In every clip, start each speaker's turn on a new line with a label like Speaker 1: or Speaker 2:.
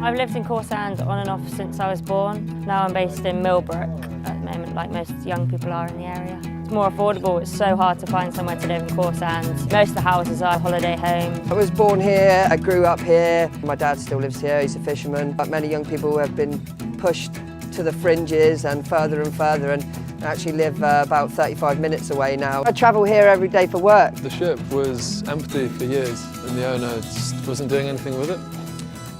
Speaker 1: I've lived in Corsand on and off since I was born. Now I'm based in Millbrook at the moment, like most young people are in the area. It's more affordable. It's so hard to find somewhere to live in Corsand. Most of the houses are holiday homes.
Speaker 2: I was born here, I grew up here. My dad still lives here, he's a fisherman. But many young people have been pushed to the fringes and further and actually live about 35 minutes away now. I travel here every day for work.
Speaker 3: The ship was empty for years and the owner just wasn't doing anything with it.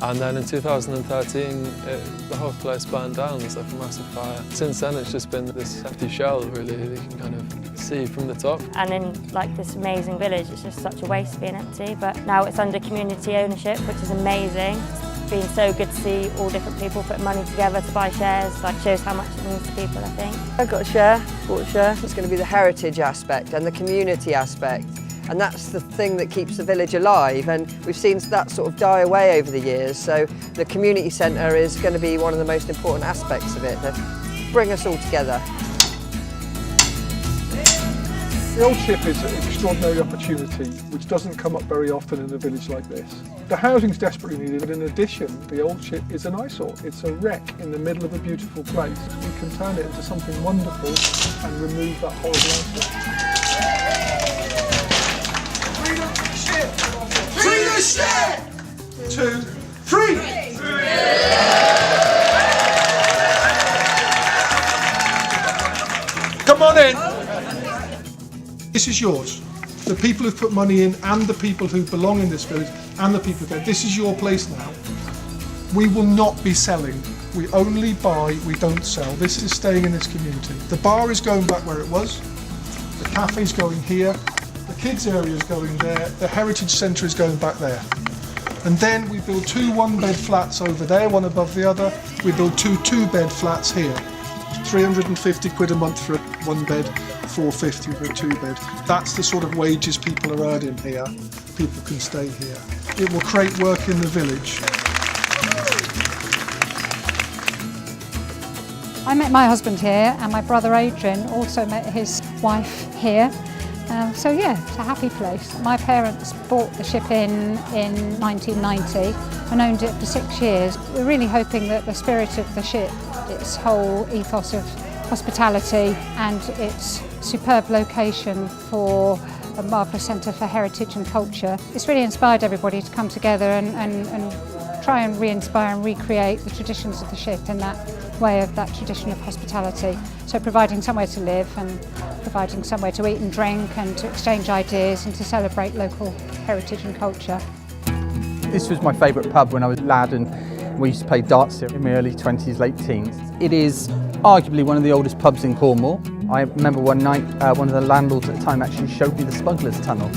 Speaker 3: And then in 2013, the whole place burned down. It was like a massive fire. Since then, it's just been this empty shell, really, that you can kind of see from the top.
Speaker 1: And in like this amazing village, it's just such a waste being empty. But now it's under community ownership, which is amazing. It's been so good to see all different people put money together to buy shares. Like, shows how much it means to people, I think.
Speaker 2: I got a share, bought a share. It's going to be the heritage aspect and the community aspect. And that's the thing that keeps the village alive, and we've seen that sort of die away over the years. So the community centre is going to be one of the most important aspects of it, to bring us all together.
Speaker 4: The old ship is an extraordinary opportunity which doesn't come up very often in a village like this. The housing's desperately needed, but in addition, the old ship is an eyesore. It's a wreck in the middle of a beautiful place. We can turn it into something wonderful and remove that horrible eyesore.
Speaker 5: Free the ship! 2, 3! Come on in! This is yours. The people who've put money in and the people who belong in this village and the people there, this is your place now. We will not be selling. We only buy, we don't sell. This is staying in this community. The bar is going back where it was. The cafe's going here. The kids area is going there, the heritage centre is going back there. And then we build 2 one-bed flats over there, one above the other. We build 2 two-bed flats here. 350 quid a month for a one-bed, 450 for a two-bed. That's the sort of wages people are earning here. People can stay here. It will create work in the village.
Speaker 6: I met my husband here, and my brother Adrian also met his wife here. So yeah, it's a happy place. My parents bought the ship in 1990 and owned it for 6 years. We're really hoping that the spirit of the ship, its whole ethos of hospitality and its superb location for a marvellous centre for heritage and culture, it's really inspired everybody to come together and try and re-inspire and recreate the traditions of the ship in that way of that tradition of hospitality. So providing somewhere to live and providing somewhere to eat and drink and to exchange ideas and to celebrate local heritage and culture.
Speaker 7: This was my favourite pub when I was a lad, and we used to play darts here in my early 20s, late teens. It is arguably one of the oldest pubs in Cornwall. I remember one night one of the landlords at the time actually showed me the Smugglers Tunnel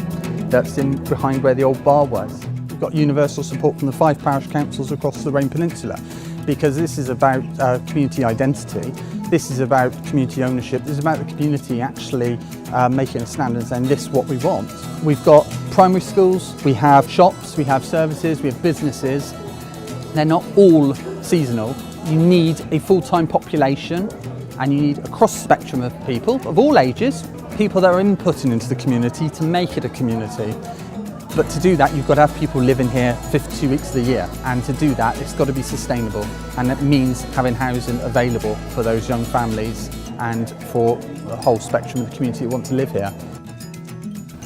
Speaker 7: that's in behind where the old bar was. We've got universal support from the 5 parish councils across the Peninsula, because this is about community identity. This is about community ownership. This is about the community actually making a stand and saying, this is what we want. We've got primary schools, we have shops, we have services, we have businesses. They're not all seasonal. You need a full-time population, and you need a cross-spectrum of people of all ages, people that are inputting into the community to make it a community. But to do that, you've got to have people living here 52 weeks of the year. And to do that, it's got to be sustainable. And that means having housing available for those young families and for the whole spectrum of the community that want to live here.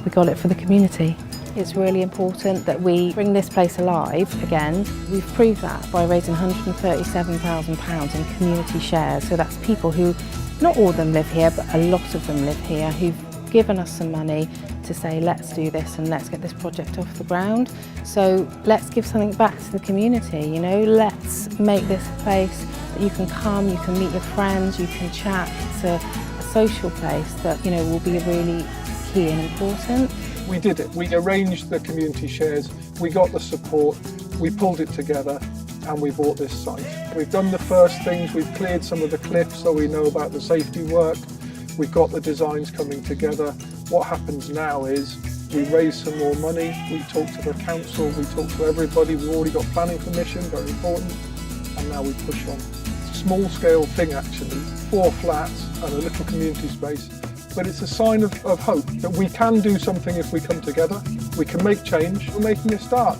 Speaker 8: We got it for the community. It's really important that we bring this place alive again. We've proved that by raising £137,000 in community shares. So that's people who, not all of them live here, but a lot of them live here, who've given us some money to say, let's do this and let's get this project off the ground. So let's give something back to the community, you know, let's make this a place that you can come, you can meet your friends, you can chat. It's a social place that, you know, will be really key and important.
Speaker 4: We did it. We arranged the community shares, we got the support, we pulled it together and we bought this site. We've done the first things, we've cleared some of the cliffs so we know about the safety work. We've got the designs coming together. What happens now is we raise some more money, we talk to the council, we talk to everybody, we've already got planning permission, very important, and now we push on. It's a small scale thing actually, 4 flats and a little community space, but it's a sign of hope that we can do something if we come together, we can make change, we're making a start.